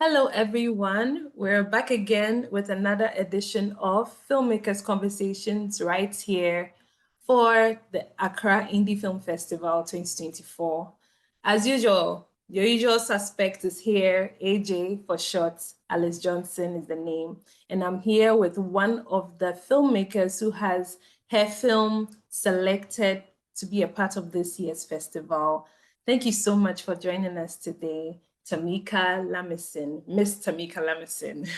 Hello, everyone. We're back again with another edition of Filmmakers Conversations right here for the Accra Indie FIlm Festival 2024. As usual, your usual suspect is here, AJ for short. Alice Johnson is the name. And I'm here with one of the filmmakers who has her film selected to be a part of this year's festival. Thank you so much for joining us today. Tamika Lamison, Miss Tamika Lamison.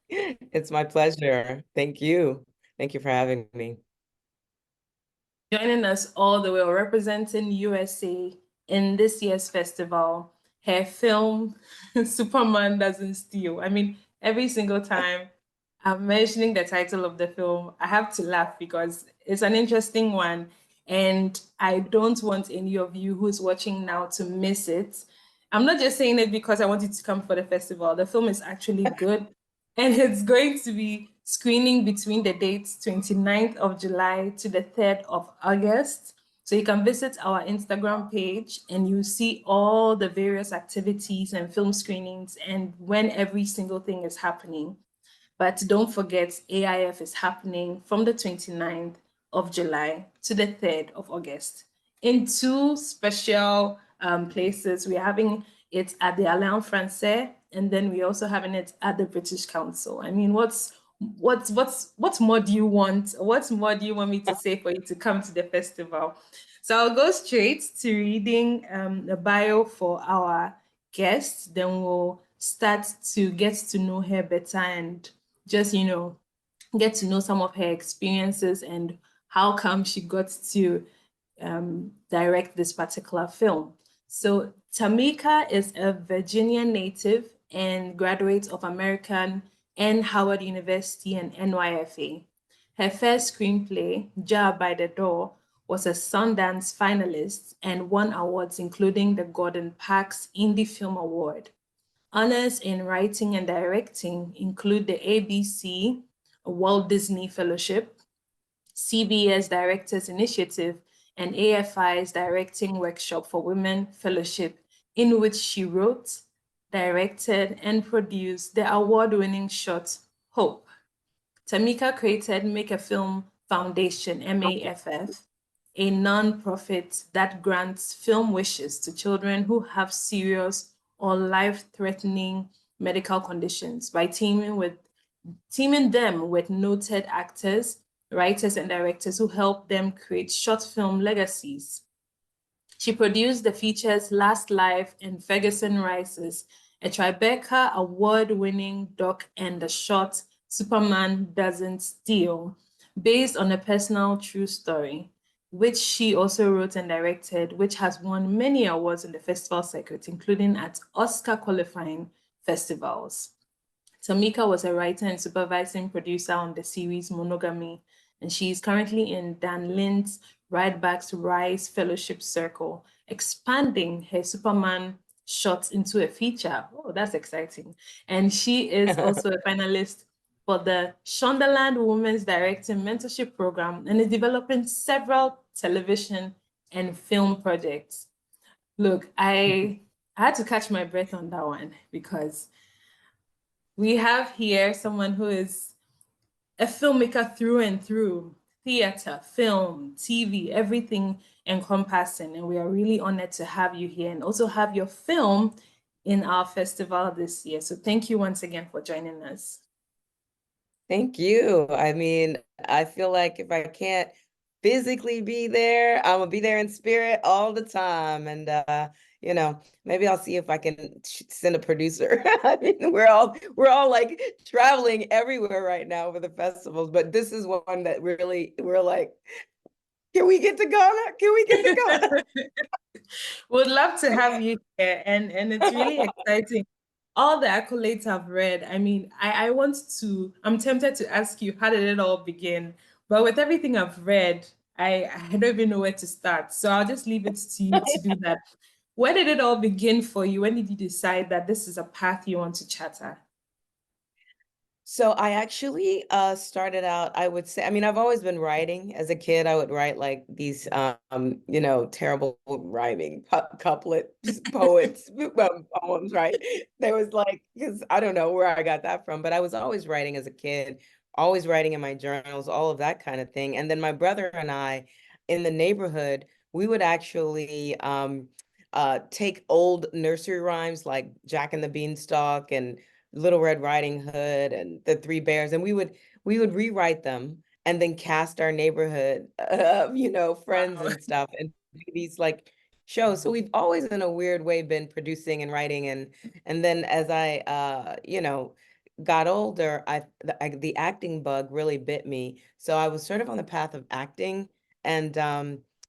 It's my pleasure. Thank you. Thank you for having me. Joining us all the way, representing USA in this year's festival. Her film, Superman Doesn't Steal. I mean, every single time I'm mentioning the title of the film, I have to laugh because it's an interesting one. And I don't want any of you who's watching now to miss it. I'm not just saying it because I want you to come for the festival. The film is actually good. And it's going to be screening between the dates 29th of July to the 3rd of August. So you can visit our Instagram page and you see all the various activities and film screenings and when every single thing is happening. But don't forget, AIF is happening from the 29th of July to the 3rd of August in two special places. We're having it at the Alliance Française, and then we're also having it at the British Council. I mean, what more do you want? What more do you want me to say for you to come to the festival? So I'll go straight to reading the bio for our guest. Then we'll start to get to know her better and just, get to know some of her experiences and how come she got to direct this particular film. So Tamika is a Virginia native and graduate of American and Howard University and NYFA. Her first screenplay, Jar by the Door, was a Sundance finalist and won awards including the Gordon Parks Indie Film Award. Honors in writing and directing include the ABC Walt Disney Fellowship, CBS Directors Initiative, and AFI's Directing Workshop for Women Fellowship, in which she wrote, directed, and produced the award-winning short Hope. Tamika created Make a Film Foundation, MAFF, a non-profit that grants film wishes to children who have serious or life-threatening medical conditions by teaming them with noted actors, writers, and directors who help them create short film legacies. She produced the features Last Life and Ferguson Rises, a Tribeca Award-winning doc, and the short Superman Doesn't Steal, based on a personal true story, which she also wrote and directed, which has won many awards in the festival circuit, including at Oscar qualifying festivals. Tamika was a writer and supervising producer on the series Monogamy, and she is currently in Dan Lynn's Rideback's Rise Fellowship Circle, expanding her Superman shot into a feature. Oh, that's exciting. And she is also a finalist for the Shondaland Women's Directing Mentorship Program and is developing several television and film projects. Look, I had to catch my breath on that one because we have here someone who is a filmmaker through and through, theater, film, TV, everything encompassing. And we are really honored to have you here and also have your film in our festival this year. So thank you once again for joining us. Thank you. I mean, I feel like if I can't physically be there, I'm gonna be there in spirit all the time. And maybe I'll see if I can send a producer. I mean, we're all like traveling everywhere right now for the festivals, but this is one that really we're like, can we get to Ghana? Can we get to Ghana? Would love to have you here, and it's really exciting. All the accolades I've read, I mean, I'm tempted to ask you, how did it all begin? But with everything I've read, I don't even know where to start. So I'll just leave it to you to do that. Where did it all begin for you? When did you decide that this is a path you want to charter? So I actually started out, I would say, I mean, I've always been writing. As a kid, I would write like these terrible rhyming couplet poets, poems, right? There was like, because I don't know where I got that from, but I was always writing as a kid, always writing in my journals, all of that kind of thing. And then my brother and I in the neighborhood, we would actually take old nursery rhymes like Jack and the Beanstalk and Little Red Riding Hood and the Three Bears, and we would rewrite them and then cast our neighborhood, friends Wow. and stuff, and do these like shows. So we've always, in a weird way, been producing and writing, and then as I, got older, the acting bug really bit me. So I was sort of on the path of acting, and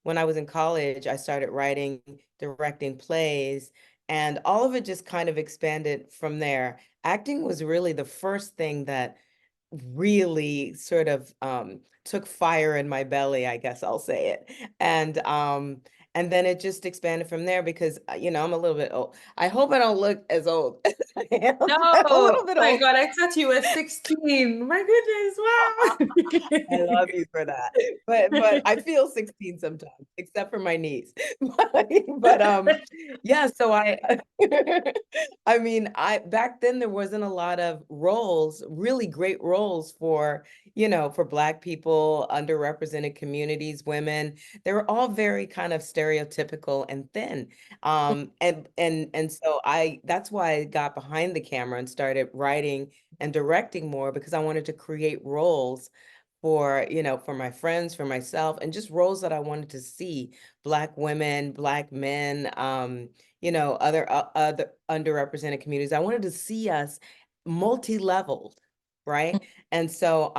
when I was in college, I started writing, directing plays, and all of it just kind of expanded from there. Acting was really the first thing that really sort of took fire in my belly, I guess I'll say it. And then it just expanded from there because I'm a little bit old. I hope I don't look as old as I am. No, I'm a oh little bit my old. God, I thought you were 16. My goodness, I love you for that. But I feel 16 sometimes, except for my knees. But yeah, so I mean, I back then there wasn't a lot of roles, really great roles for Black people, underrepresented communities, women. They were all very kind of stereotypical and thin. And so that's why I got behind the camera and started writing and directing more because I wanted to create roles for my friends, for myself, and just roles that I wanted to see. Black women, Black men, other underrepresented communities. I wanted to see us multi-leveled, right? And so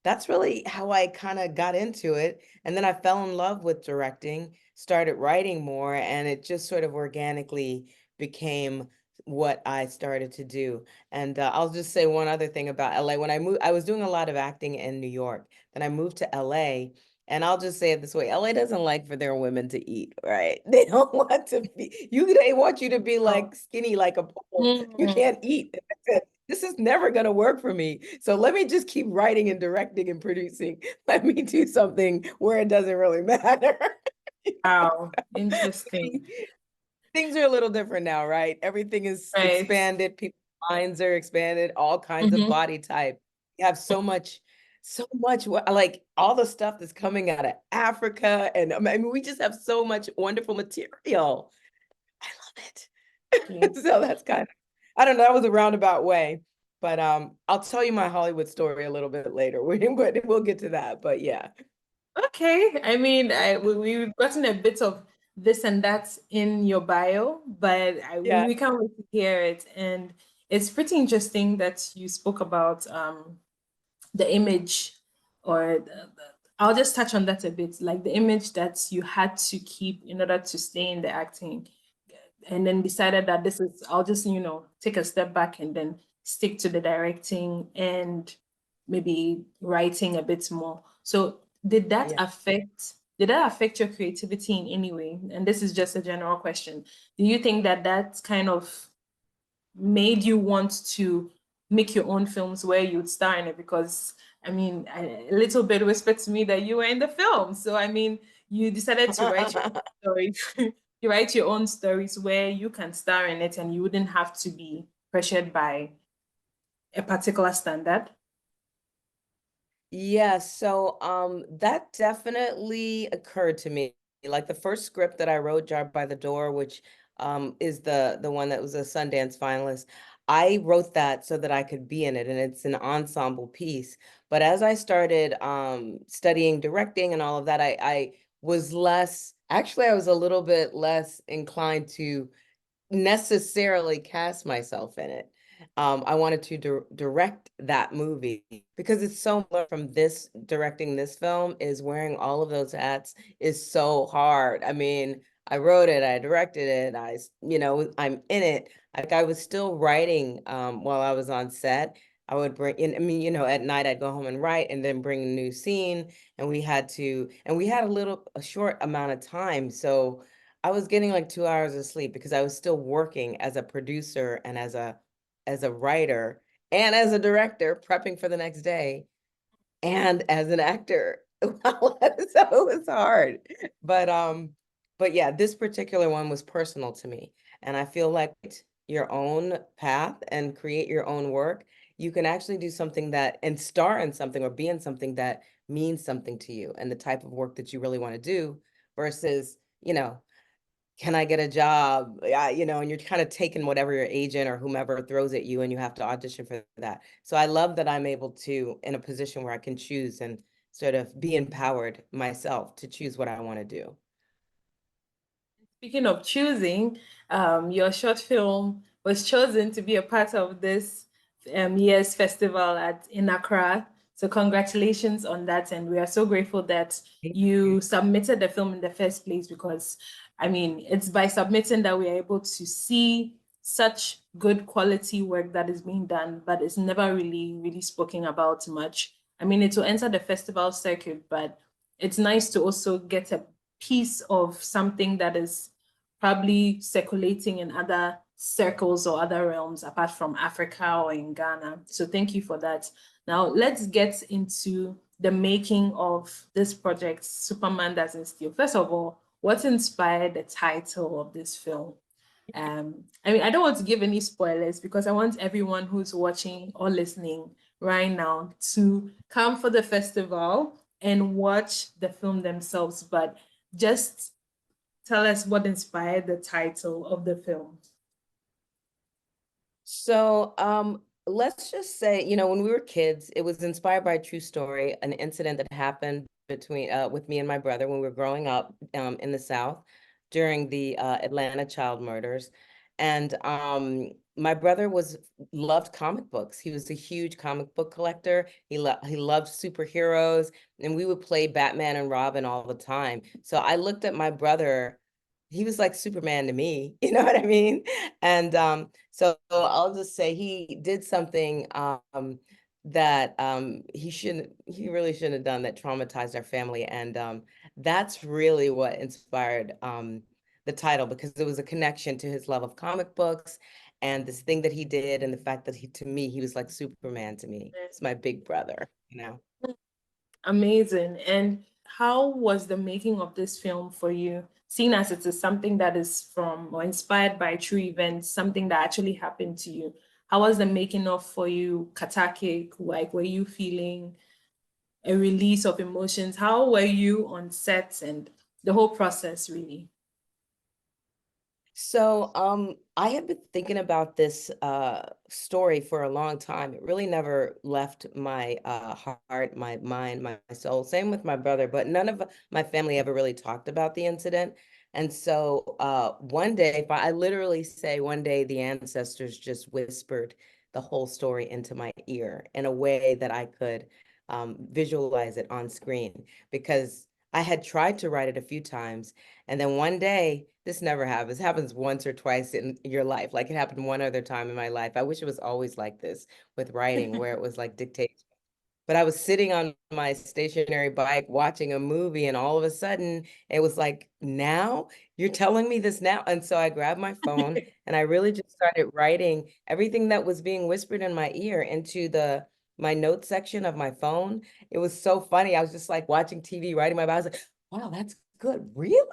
that's really how I kind of got into it. And then I fell in love with directing, started writing more, and it just sort of organically became what I started to do. And I'll just say one other thing about LA. When I moved, I was doing a lot of acting in New York. Then I moved to LA. And I'll just say it this way, LA doesn't like for their women to eat, right? They don't want to be, they want you to be wow. like skinny like a pole. You Mm, can't eat. I said, this is never going to work for me. So let me just keep writing and directing and producing. Let me do something where it doesn't really matter. wow, interesting. Things are a little different now, right? Everything is Right. expanded. People's minds are expanded, all kinds of Mhm. body type. You have so much, like all the stuff that's coming out of Africa. And I mean, we just have so much wonderful material. I love Okay. it. So that's kind of, I don't know, that was a roundabout way. But I'll tell you my Hollywood story a little bit later. But we'll get to that. But yeah. Okay. I mean, we've gotten a bit of this and that in your bio, but Yeah. we can't wait to hear it. And it's pretty interesting that you spoke about the image or I'll just touch on that a bit, like the image that you had to keep in order to stay in the acting, and then decided that I'll just, take a step back and then stick to the directing and maybe writing a bit more. So Yeah. did that affect your creativity in any way? And this is just a general question. Do you think that that kind of made you want to make your own films where you'd star in it? Because I mean, a little bit whispered to me that you were in the film. So I mean, you decided to write your own stories. You write your own stories where you can star in it and you wouldn't have to be pressured by a particular standard. Yeah, so that definitely occurred to me. Like the first script that I wrote, Jar by the Door, which is the one that was a Sundance finalist. I wrote that so that I could be in it, and it's an ensemble piece. But as I started studying directing and all of that, I was less, actually I was a little bit less inclined to necessarily cast myself in it. I wanted to direct that movie because it's so much from this directing this film is wearing all of those hats is so hard. I mean, I wrote it, I directed it, I'm in it. Like I was still writing while I was on set. I would bring in, I mean, at night I'd go home and write and then bring a new scene. And we had a short amount of time. So I was getting like 2 hours of sleep because I was still working as a producer and as a writer and as a director prepping for the next day and as an actor. So it was hard. But yeah, this particular one was personal to me. And I feel like your own path and create your own work, you can actually do something that and star in something or be in something that means something to you and the type of work that you really want to do versus, can I get a job? And you're kind of taking whatever your agent or whomever throws at you and you have to audition for that. So I love that I'm able to, in a position where I can choose and sort of be empowered myself to choose what I want to do. Speaking of choosing, your short film was chosen to be a part of this year's festival in Accra. So congratulations on that. And we are so grateful that Thank you. you submitted the film in the first place because, I mean, it's by submitting that we are able to see such good quality work that is being done, but it's never really spoken about much. I mean, it will enter the festival circuit, but it's nice to also get a piece of something that is probably circulating in other circles or other realms apart from Africa or in Ghana. So thank you for that. Now let's get into the making of this project, Superman Doesn't Steal. First of all, what inspired the title of this film? I mean, I don't want to give any spoilers because I want everyone who's watching or listening right now to come for the festival and watch the film themselves. But just tell us what inspired the title of the film. So, let's just say, when we were kids, it was inspired by a true story, an incident that happened between with me and my brother when we were growing up in the South during the Atlanta child murders. And my brother loved comic books. He was a huge comic book collector. He loved superheroes, and we would play Batman and Robin all the time. So I looked at my brother. He was like Superman to me, you know what I mean? And so I'll just say he did something that he really shouldn't have done that traumatized our family. And that's really what inspired the title because it was a connection to his love of comic books and this thing that he did and the fact that to me, he was like Superman to me. It's my big brother. Amazing. And how was the making of this film for you? Seeing as it is something that is from or inspired by true events, something that actually happened to you. How was the making of for you cathartic? Like, were you feeling a release of emotions? How were you on set and the whole process, really? So, I have been thinking about this story for a long time. It really never left my heart, my mind, my soul. Same with my brother, but none of my family ever really talked about the incident. And so, one day, if I literally say one day the ancestors just whispered the whole story into my ear in a way that I could visualize it on screen because I had tried to write it a few times. And then one day, this never happens. It happens once or twice in your life. Like it happened one other time in my life. I wish it was always like this with writing, where it was like dictation. But I was sitting on my stationary bike watching a movie, and all of a sudden it was like, now you're telling me this now. And so I grabbed my phone and I really just started writing everything that was being whispered in my ear into the my notes section of my phone. It was so funny. I was just like watching TV, writing my I was like, wow, that's good. Really?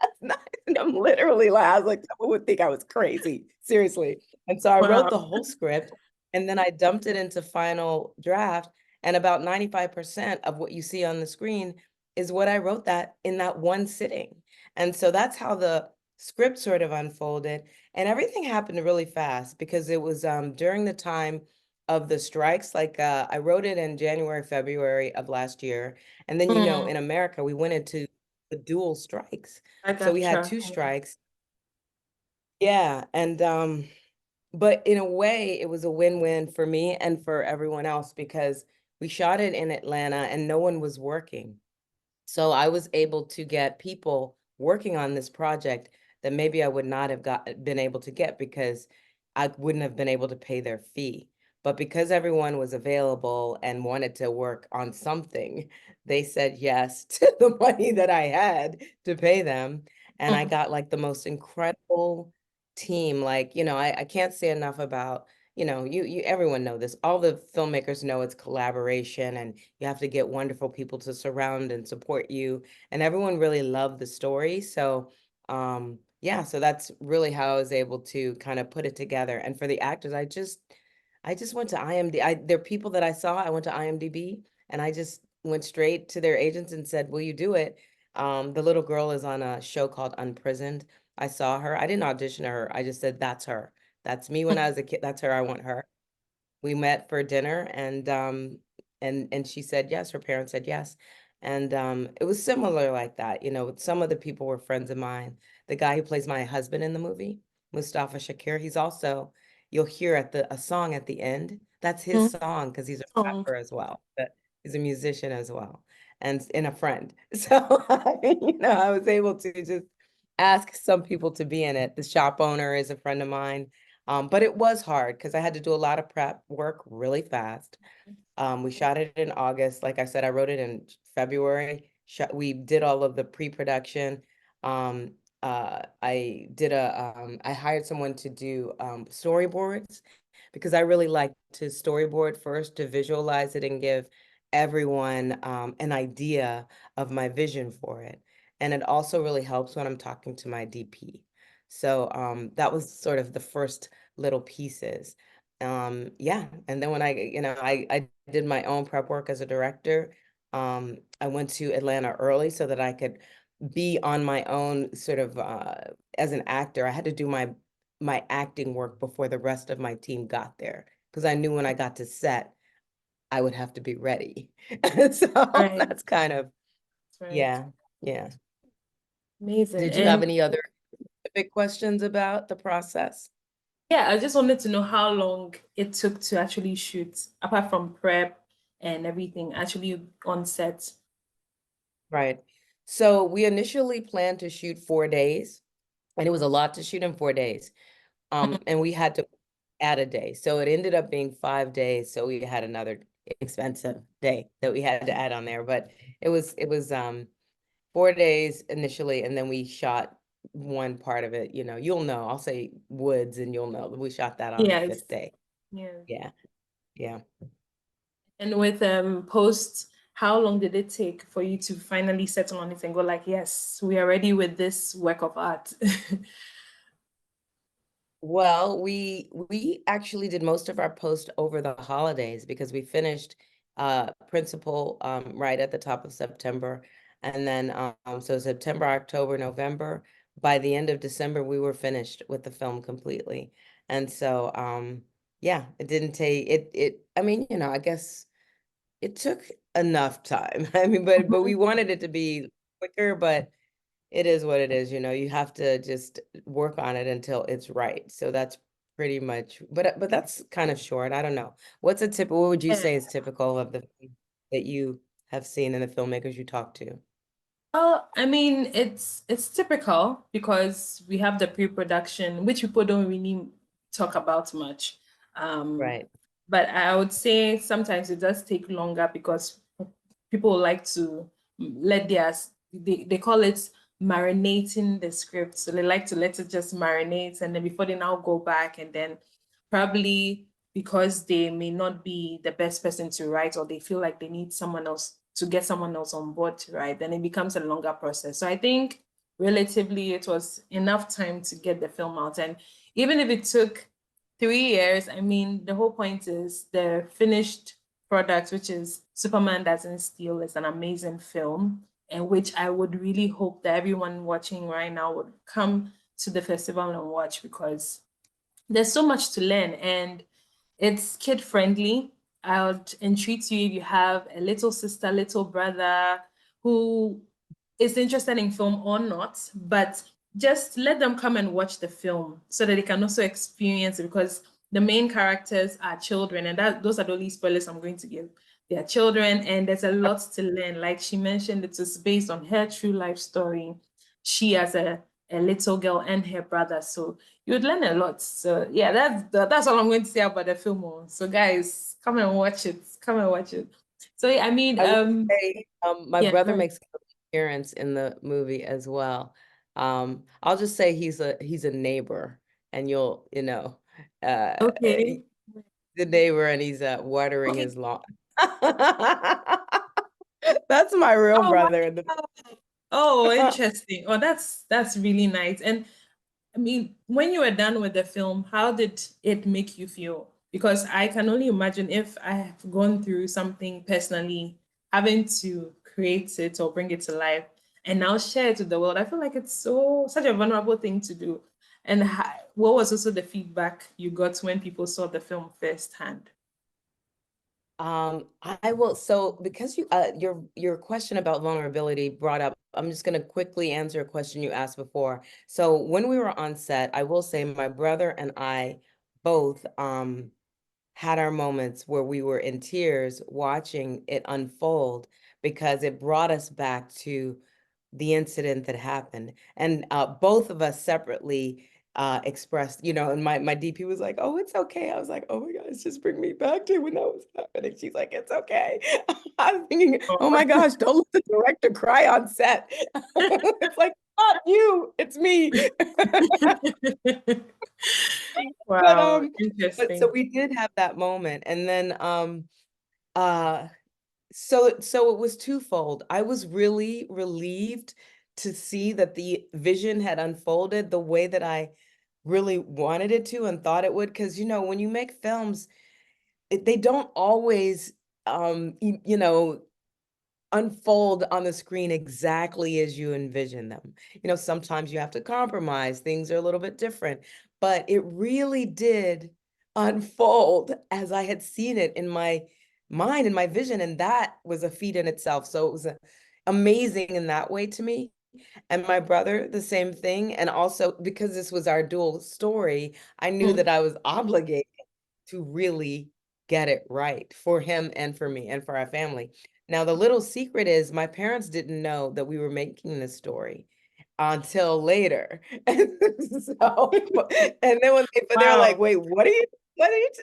That's nice. And I'm literally like, I was like, someone would think I was crazy. Seriously. And so I wrote Wow. the whole script and then I dumped it into final draft. And about 95% of what you see on the screen is what I wrote that in that one sitting. And so that's how the script sort of unfolded. And everything happened really fast because it was during the time of the strikes. Like I wrote it in January, February of last year. And then, Mm, in America, we went into the dual strikes. I So we had gotcha. two strikes. Yeah. And but in a way, it was a win-win for me and for everyone else because we shot it in Atlanta and no one was working. So I was able to get people working on this project that maybe I would not have been able to get because I wouldn't have been able to pay their fee. But because everyone was available and wanted to work on something, they said yes to the money that I had to pay them. And I Mm, got like the most incredible team. Like, I can't say enough about, you know, everyone know this. All the filmmakers know it's collaboration, and you have to get wonderful people to surround and support you. And everyone really loved the story. So, yeah, so that's really how I was able to kind of put it together. And for the actors, I just went to IMDb. There are people that I saw. I went to IMDb and I just went straight to their agents and said, "Will you do it?" The little girl is on a show called Unprisoned. I saw her. I didn't audition her. I just said, "That's her. That's me when I was a kid. That's her. I want her." We met for dinner, and she said yes. Her parents said yes. And it was similar like that. You know, some of the people were friends of mine. The guy who plays my husband in the movie, Mustafa Shakir, he's also, you'll hear at the a song at the end. That's his Mhm. song because he's a Song. rapper as well. But he's a musician as well, and a friend. So I was able to just ask some people to be in it. The shop owner is a friend of mine. But it was hard because I had to do a lot of prep work really fast. We shot it in August. Like I said, I wrote it in February. We did all of the pre-production. Um, I hired someone to do storyboards because I really like to storyboard first to visualize it and give everyone an idea of my vision for it. And it also really helps when I'm talking to my DP. So that was sort of the first little pieces. Yeah, and then when I did my own prep work as a director. I went to Atlanta early so that I could be on my own sort of as an actor. I had to do my acting work before the rest of my team got there because I knew when I got to set, I would have to be ready. So Right. that's kind of, That's right. yeah, yeah. Amazing. Did you have And any other specific questions about the process? yeah, I just wanted to know how long it took to actually shoot, apart from prep and everything, actually on set. Right. So we initially planned to shoot 4 days, and it was a lot to shoot in 4 days. And we had to add a day. So it ended up being 5 days. So we had another expensive day that we had to add on there. But it was 4 days initially, and then we shot one part of it. You'll know. I'll say woods, and you'll know. We shot that on the Yes. fifth day. Yeah. Yeah, yeah. And with post, how long did it take for you to finally settle on it and go like, yes, we are ready with this work of art? Well, we actually did most of our post over the holidays because we finished principal right at the top of September. And then so September, October, November, by the end of December, we were finished with the film completely. And so yeah, it didn't take it I mean, I guess it took enough time. I mean, but we Mhm. wanted it to be quicker, but it is what it is, you have to just work on it until it's right. So that's pretty much, but that's kind of short. I don't know. What would you Yeah. say is typical of the that you have seen in the filmmakers you talk to? I mean, it's typical because we have the pre-production, which people don't really talk about much. Um, Right. but I would say sometimes it does take longer because people like to let they call it marinating the script. So they like to let it just marinate and then before they now go back and then probably because they may not be the best person to write or they feel like they need someone else to get someone else on board to write, then it becomes a longer process. So I think relatively it was enough time to get the film out. And even if it took 3 years, I mean, the whole point is the finished product, which is Superman Doesn't Steal, is an amazing film, and which I would really hope that everyone watching right now would come to the festival and watch because there's so much to learn and it's kid friendly. I would entreat you if you have a little sister, little brother who is interested in film or not, but just let them come and watch the film so that they can also experience it because the main characters are children and that those are the only spoilers I'm going to give. They are children and there's a lot to learn. Like she mentioned, it is based on her true life story. She as a little girl and her brother. So you would learn a lot. So yeah, that's all I'm going to say about the film. So guys, come and watch it. Come and watch it. So yeah, I mean, I will say, my yeah, brother right. makes an appearance in the movie as well. I'll just say he's a neighbor, and uh, Okay. the neighbor and he's watering Okay. his lawn. That's my real Oh, brother in the wow. Oh, interesting. Oh, that's really nice. And I mean, when you were done with the film, how did it make you feel? Because I can only imagine if I have gone through something personally, having to create it or bring it to life and now share it with the world. I feel like it's such a vulnerable thing to do. And what was also the feedback you got when people saw the film firsthand? I will, so because your question about vulnerability brought up, I'm just going to quickly answer a question you asked before. So when we were on set, I will say my brother and I both had our moments where we were in tears watching it unfold because it brought us back to the incident that happened. And both of us separately expressed, and my DP was like, "Oh, it's okay." I was like, "Oh my God, it's just bring me back to when that was happening." She's like, "It's okay." I was thinking, "Oh my gosh, don't let the director cry on set." It's like, not you, it's me. But Wow, but so interesting. we did have that moment. And then uh so it was twofold. I was really relieved to see that the vision had unfolded the way that I really wanted it to and thought it would. Because, when you make films, they don't always, unfold on the screen exactly as you envision them. Sometimes you have to compromise, things are a little bit different, but it really did unfold as I had seen it in my mind and my vision, and that was a feat in itself. So it was amazing in that way to me. And my brother, the same thing. And also because this was our dual story, I knew Hmm. that I was obligated to really get it right for him and for me and for our family. Now, the little secret is my parents didn't know that we were making this story until later. So, and then but they were like, Wow. "Wait, what are you?"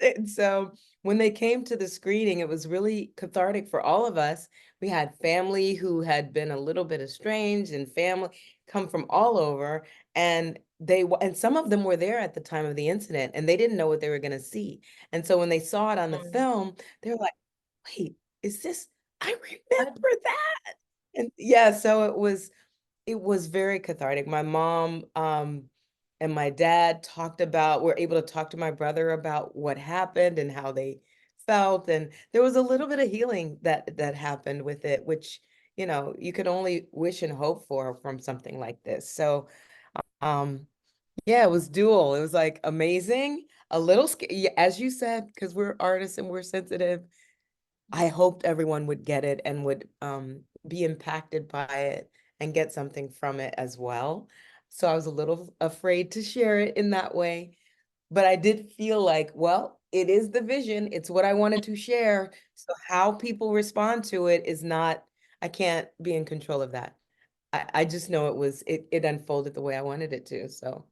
And so when they came to the screening, it was really cathartic for all of us. We had family who had been a little bit estranged, and family come from all over, and and some of them were there at the time of the incident, and they didn't know what they were going to see. And so when they saw it on the Hmm. film, they were like, "Wait, is this? I remember that." And yeah, so it was very cathartic. My mom and my dad were able to talk to my brother about what happened and how they felt. And there was a little bit of healing that happened with it, which, you can only wish and hope for from something like this. So yeah, it was dual. It was like amazing, a little scary, as you said, because we're artists and we're sensitive. I hoped everyone would get it and would be impacted by it and get something from it as well. So I was a little afraid to share it in that way. But I did feel like, well, it is the vision. It's what I wanted to share. So how people respond to it is not, I can't be in control of that. I just know it unfolded the way I wanted it to. So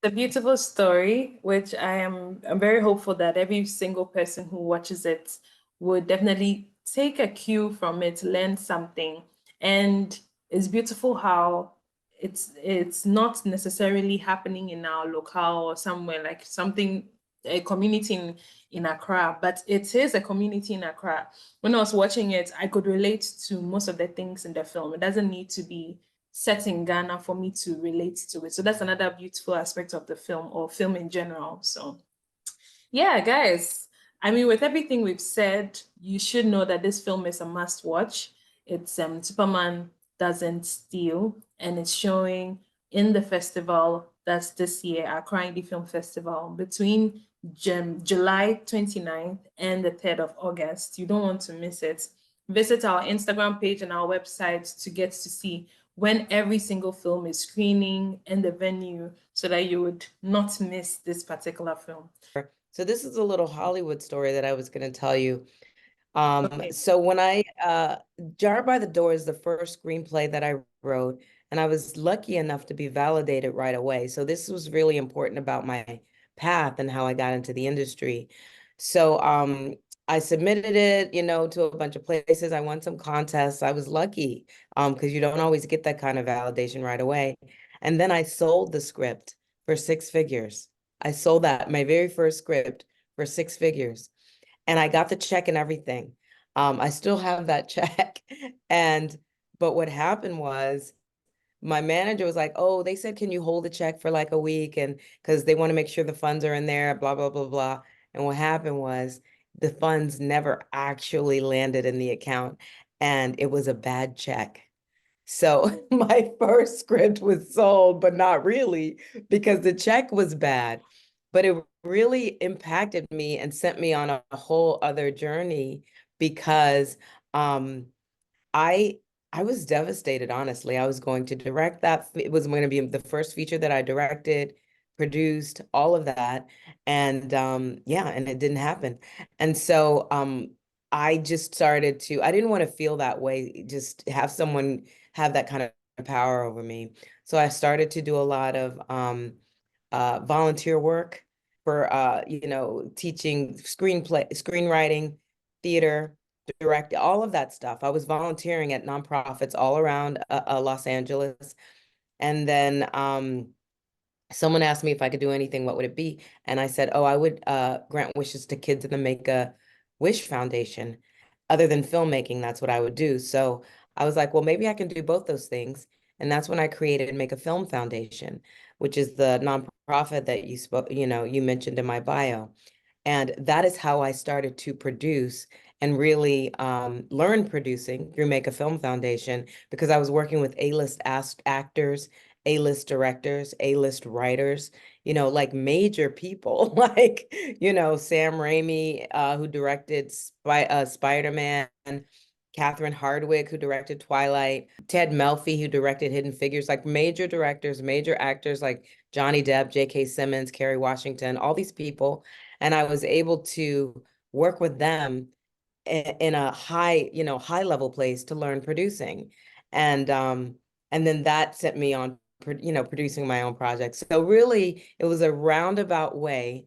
A beautiful story, which I'm very hopeful that every single person who watches it would definitely take a cue from it, learn something. And it's beautiful how it's not necessarily happening in our locale or somewhere like something a community in Accra, but it is a community in Accra. When I was watching it, I could relate to most of the things in the film. It doesn't need to be set in Ghana for me to relate to it. So that's another beautiful aspect of the film or film in general. So yeah, guys. I mean, with everything we've said, you should know that this film is a must watch. It's Superman Doesn't Steal, and it's showing in the festival that's this year, Accra Indie FIlm Festival, between July 29th and the 3rd of August. You don't want to miss it. Visit our Instagram page and our website to get to see when every single film is screening and the venue so that you would not miss this particular film. so this is a little Hollywood story that I was going to tell you. Okay. So when Jar by the Door is the first screenplay that I wrote, and I was lucky enough to be validated right away. So this was really important about my path and how I got into the industry. So I submitted it, to a bunch of places. I won some contests. I was lucky because you don't always get that kind of validation right away. And then I sold the script for 6 figures. I sold that, my very first script, for 6 figures. And I got the check and everything. I still have that check. But what happened was, my manager was like, oh, they said, can you hold the check for like a week? And because they want to make sure the funds are in there, blah, blah, blah, blah. And what happened was, the funds never actually landed in the account, and it was a bad check. So my first script was sold, but not really, because the check was bad. But it really impacted me and sent me on a whole other journey, because um, I I was devastated, honestly. I was going to direct that. It was going to be the first feature that I directed, produced, all of that. And yeah, and it didn't happen. And so I just started to, I didn't want to feel that way, just have someone have that kind of power over me. So I started to do a lot of volunteer work for teaching screenwriting, theater, direct, all of that stuff. I was volunteering at nonprofits all around Los Angeles. And then someone asked me if I could do anything, what would it be? And I said, oh, I would grant wishes to kids in the Make-A-Wish Foundation. Other than filmmaking, that's what I would do. So I was like, well, maybe I can do both those things. And that's when I created Make-A-Film Foundation, which is the nonprofit that you mentioned in my bio. And that is how I started to produce and really learn producing through Make-A-Film Foundation, because I was working with A-list actors, A-list directors, A-list writers, like major people, like, Sam Raimi, who directed Spider-Man, Catherine Hardwicke, who directed Twilight, Ted Melfi, who directed Hidden Figures, like major directors, major actors like Johnny Depp, J.K. Simmons, Kerry Washington, all these people. And I was able to work with them in a high level place to learn producing. And then that sent me on, producing my own projects. So really, it was a roundabout way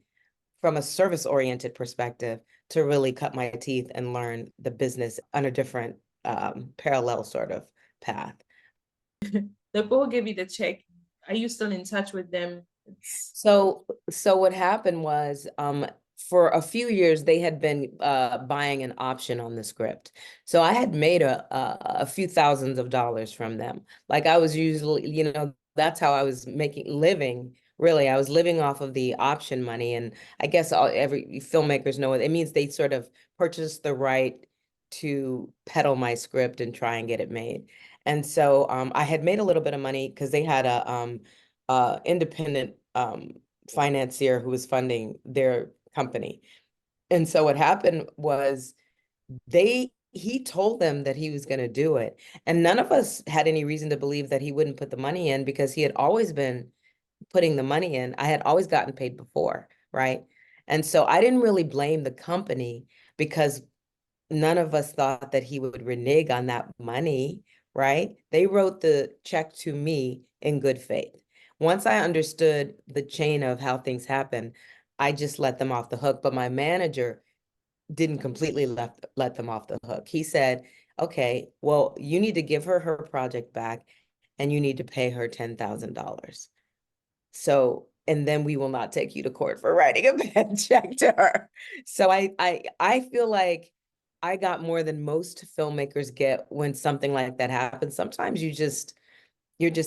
from a service-oriented perspective to really cut my teeth and learn the business on a different parallel sort of path. The people who gave you the check, are you still in touch with them? So what happened was, for a few years they had been buying an option on the script. So I had made a few thousands of dollars from them. Like, I was usually, that's how I was making living. Really, I was living off of the option money. And I guess every filmmakers know it. It means they sort of purchased the right to peddle my script and try and get it made. And so I had made a little bit of money because they had a independent financier who was funding their company. And so what happened was, he told them that he was going to do it. And none of us had any reason to believe that he wouldn't put the money in, because he had always been putting the money in. I had always gotten paid before, right? And so I didn't really blame the company, because none of us thought that he would renege on that money, right? They wrote the check to me in good faith. Once I understood the chain of how things happen, I just let them off the hook. But my manager didn't completely let them off the hook. He said, okay, well, you need to give her her project back, and you need to pay her $10,000. So, and then we will not take you to court for writing a bad check to her. So I feel like I got more than most filmmakers get when something like that happens. Sometimes you're just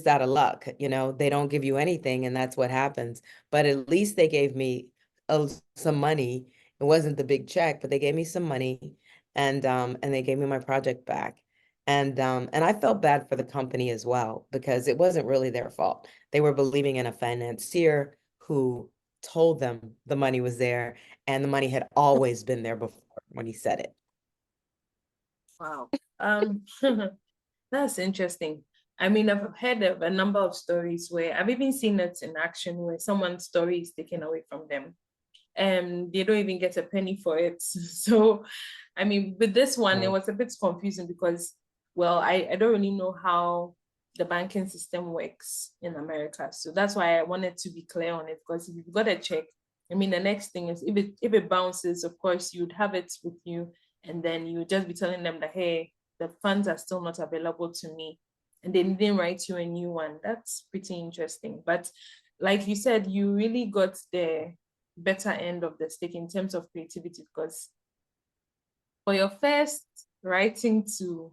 out of luck, they don't give you anything, and that's what happens. But at least they gave me some money. It wasn't the big check, but they gave me some money, and they gave me my project back. And I felt bad for the company as well, because it wasn't really their fault. They were believing in a financier who told them the money was there, and the money had always been there before when he said it. Wow. Um, that's interesting. I mean, I've heard of a number of stories where I've even seen it in action, where someone's story is taken away from them and they don't even get a penny for it. So, I mean, with this one, it was a bit confusing because, well, I don't really know how the banking system works in America. So that's why I wanted to be clear on it, because if you've got a check, I mean, the next thing is if it bounces, of course, you'd have it with you, and then you would just be telling them that, hey, the funds are still not available to me, and they didn't write you a new one. That's pretty interesting. But like you said, you really got the better end of the stick in terms of creativity, because for your first writing to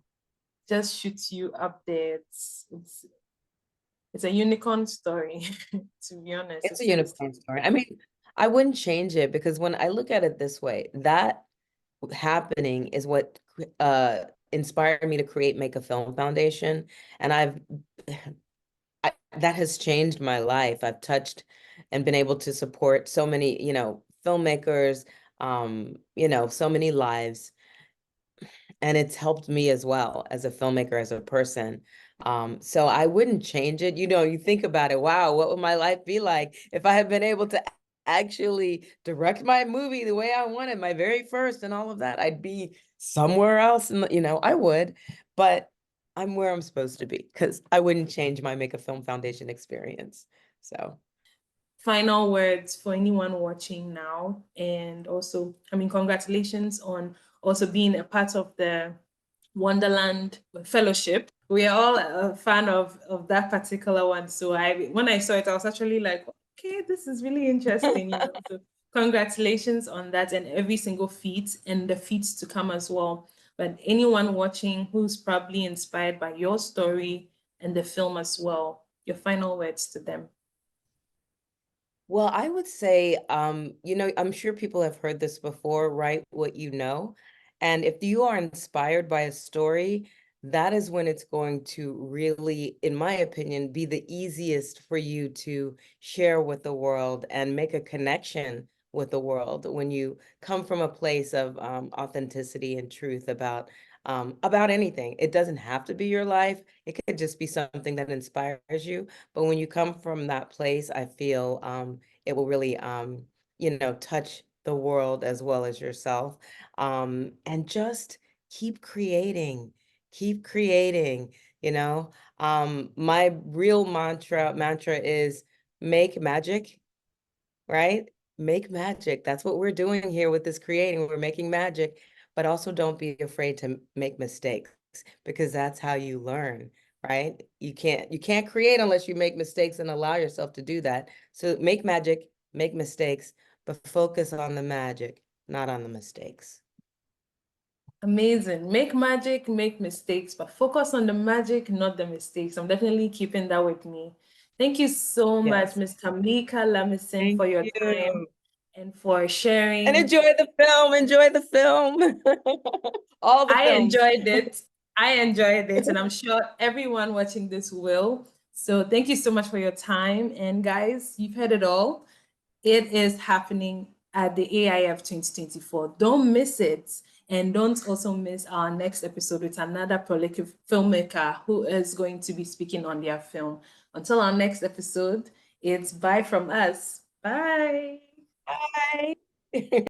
just shoot you up there, it's a unicorn story. To be honest, It's a it's really unicorn story. I mean, I wouldn't change it because when I look at it this way, that happening is what inspired me to create Make a Film Foundation. And that has changed my life. I've touched and been able to support so many, filmmakers, so many lives. And it's helped me as well as a filmmaker, as a person. So I wouldn't change it. You think about it, wow, what would my life be like if I had been able to actually direct my movie the way I wanted, my very first and all of that? I'd be somewhere else, and I would, but I'm where I'm supposed to be because I wouldn't change my Make a Film Foundation experience. So final words for anyone watching now. And also, I mean, congratulations on also being a part of the Wonderland Fellowship. We are all a fan of that particular one. So when I saw it, I was actually like, okay, this is really interesting. So congratulations on that and every single feat and the feats to come as well. But anyone watching who's probably inspired by your story and the film as well, your final words to them. well, I would say, I'm sure people have heard this before, write what you know. And if you are inspired by a story, that is when it's going to really, in my opinion, be the easiest for you to share with the world and make a connection with the world when you come from a place of authenticity and truth about anything. It doesn't have to be your life. It could just be something that inspires you. But when you come from that place, I feel it will really, touch the world as well as yourself. And just keep creating, you know. My real mantra is make magic, right? Make magic. That's what we're doing here with this creating. We're making magic, but also don't be afraid to make mistakes because that's how you learn, right? You can't create unless you make mistakes and allow yourself to do that. So make magic, make mistakes, but focus on the magic, not on the mistakes. Amazing. Make magic, make mistakes, but focus on the magic, not the mistakes. I'm definitely keeping that with me. Thank you so much, Yes. Ms. Tamika Lamison, Thank for your time you. and for And sharing. enjoy the film. Enjoy the film. All the I films. enjoyed it. I enjoyed it, and I'm sure everyone watching this will. So thank you so much for your time. And guys, you've heard it all. It is happening at the AIF 2024. Don't miss it. And don't also miss our next episode with another prolific filmmaker who is going to be speaking on their film. Until our next episode, it's bye from us. Bye. Bye.